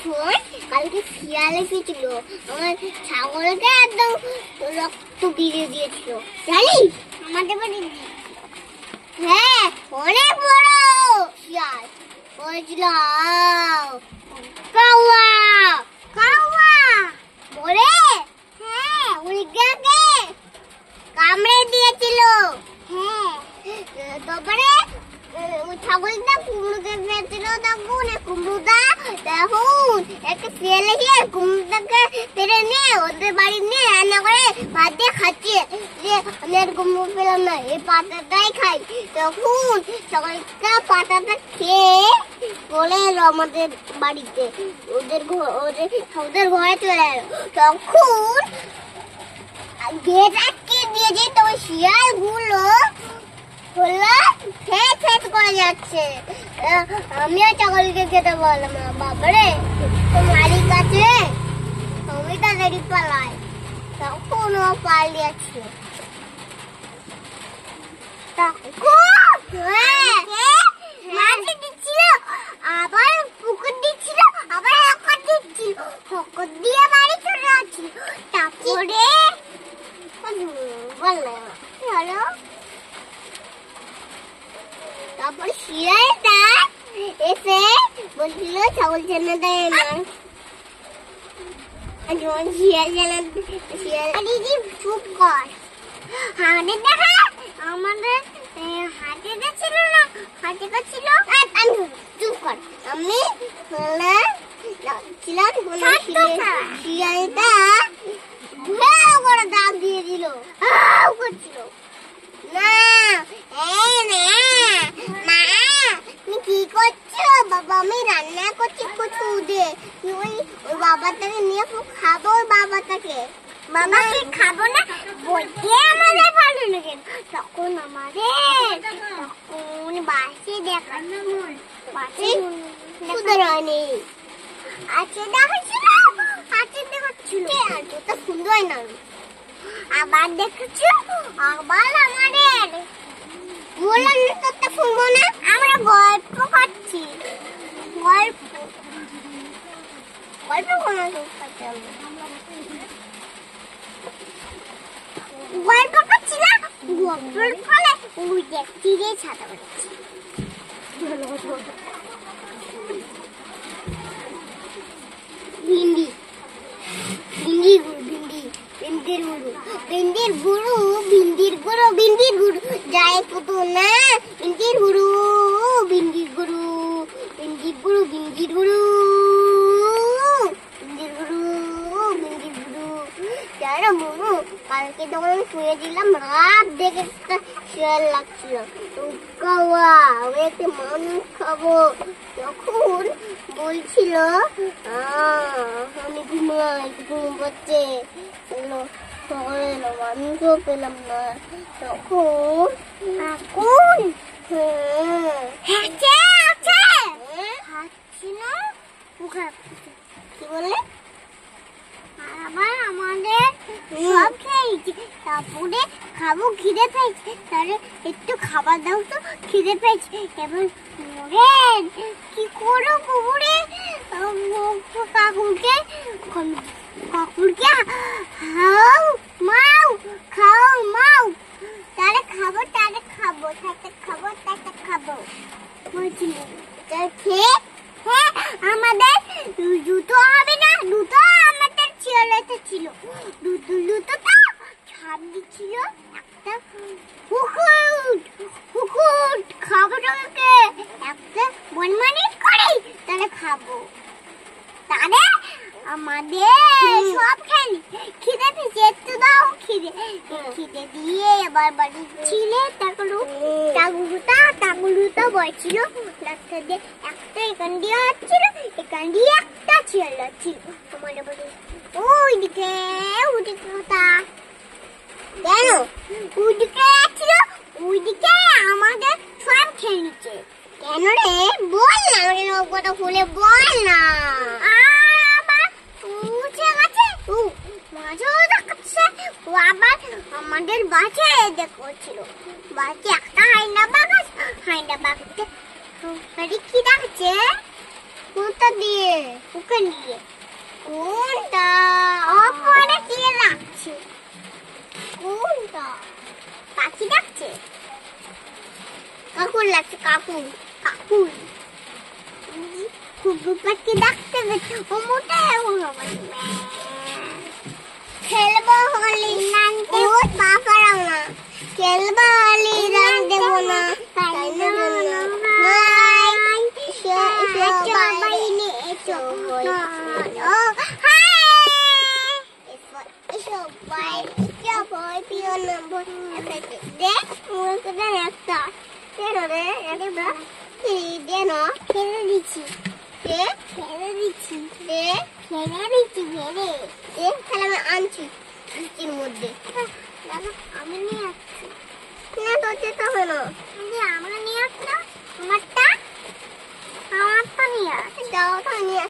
শোন, কালকে শিয়াল এসেছিল, আমার ছাগলকে একদম রক্ত দিয়ে দিয়েছিল জানিস আমাদের বাড়ি। হ্যাঁ, অনেক বড় শিয়াল বলেছিল কাওয়া কাওয়া বলে। হ্যাঁ, উইগাকে কামড়ে দিয়েছিল। হ্যাঁ, তারপরে ছাগলটা কুমড়োকে ফেলেছিল। তখন কুমড়োটা দেখুন একটা শিয়ালে গিয়ে কুমড়োটাকে ফেলে নিয়ে ওদের বাড়ি নিয়ে রান্না করে ভাত দিয়ে খাচ্ছে। যে আমি আর কুমড়ো পেলাম না, এই পাতাটাই খাই। তখন ছাগলটা পাতাটা খেয়ে চলে এলো আমাদের বাড়িতে, ওদের ঘরে চলে এলো। তখন গেট আটকে দিয়েছে, তো শিয়াল গুলো ফেস করে যাচ্ছে। আমিও ছাগলকে খেতে বললাম না, বাবারে মালিক কাছে আমি তাড়াতাড়ি পালাই। তখন ও পালিয়েছিল। মাটি দিচ্ছিল, আবার পুকুর দিচ্ছিল, আবার হকর দিচ্ছিল, হকর দিয়ে বাড়ি চলে যাচ্ছিল। তারপরে হলো, তারপর শিয়ালটা এসে বলছিল ছাগল ছেলে দেয় না। চুপ কর, আমাদের দেখা আমাদের হাটে ছিল না, হাটে ছিল। চুপ কর, আমি শিয়ালটা করে দাগ দিয়ে দিল করছিল। না মা, তুমি কি করছো? বাবা আমি রান্না করছি কচু দিয়ে। ওই বাবাটাকে নিয়ে খাবো, বাবাটাকে বাবাকে খাবো না বলতে আমাদের ভালো লাগে। তখন আমাদের তখন বাসে দেখানো বাসে সুন্দরানি আছে দেখাচ্ছিল, আছে দেখাচ্ছিল। তা সুন্দর হয় না, আবার দেখেছ আবার আমাদের বললাম না তোরটা শুনবো না, আমরা গল্প করছি। গল্প গল্প কোনো গল্প করছি না, গল্পের ফলে ওই দেখছি রে ছাতা বানাচ্ছি। ভিন্ডি ভিন্ডি ভিন্ডি ভিন্ডির গুরু, ভিন্ডির গুরু, ভিন্ডির গুরু, ভিন্ডির গুরু যায় কত না। ভিন্ডির গুরু, ভিন্ডির গুরু, ভিন্ডির গুরু, ভিন্ডির গুরু, ভিন্ডির গুরু, ভিন্ডির গুরু জানো গুরু। কালকে যখন শুয়ে দিলাম রাত দেখে একটা শিয়াল লাগছিল, কাওয়া আমি একটা মানুষ খাবো। তখন বলছিল আমি ঘুমাই, ঘুম পাচ্ছে। সকালে এলো, মানুষও পেলাম না। তখন এখন কি বললে? আবার আমাদের সব খেয়েছি, তারপরে খাবো, খিদে পেয়েছে। তাহলে একটু খাবার দাও তো, খিদে পেয়েছে। এবার কি করো কুকুরে কাকুরকে খাও মাও, খাও মাও, তাহলে খাবো, তাহলে খাবো, তাতে খাবো, তাতে খাবো বলছিল। খেয়ে হ্যাঁ আমাদের দুটো হবে না, দুটো আমাদের ছেলেতে ছিল, দুটো তো ছাপ দিচ্ছিল। একটা হুকুট হুকুট খাবো তোমাকে, একটা বনমানি করে তাহলে খাবো। তাহলে আমাদের সব খেলি, খিদে পেয়েছে একটু দাও, খিদে দিয়ে এবার বাড়ি ছিলে। টাগুলুটা বলছিল ডাক্তার দিয়ে একটা এখান দিয়ে আসছিল, এখান দিয়ে একটা ছিল ছিল। তোমাদের বলি ওইদিকে ওদিকে কেন ওইদিকে আসছিল, ওইদিকে আমাদের সব খেয়ে নিচ্ছে। কেন রে বল না, আমাকে কথা খুলে বল না। আমাদের বাসে দেখছিল, বাসে একটা হাইনা বাঘ, হাইনা বাঘকে কি ডাকছে কোনটা দিয়ে ওখান দিয়ে কোনটা ওপরে দিয়ে রাখছে কোনটা পাখি ডাকছে কাকুর লাগছে কাকুর কাকুর খুব পাখি ডাকতে গেছে ও মোটা খেলবো হলি নানতে ও বাবারা না খেলবো হলি রান দেব না তাই না হাই সবাই নে এসো ও হাই এসো বাই সবাই পিও নম্বর দেখ মুখে দেন একটা কেন রে একটা কি দেন খেলে দিচ্ছি খেলে দিচ্ছি খেলে দিচ্ছি খেলে তাহলে আমি আনছি বৃষ্টির মধ্যে দাদা আমি নিয়ে আসছি না তো যেতে হবে না আমরা নিয়ে আসলাম আমারটা নিয়ে আস যাও তো নিয়ে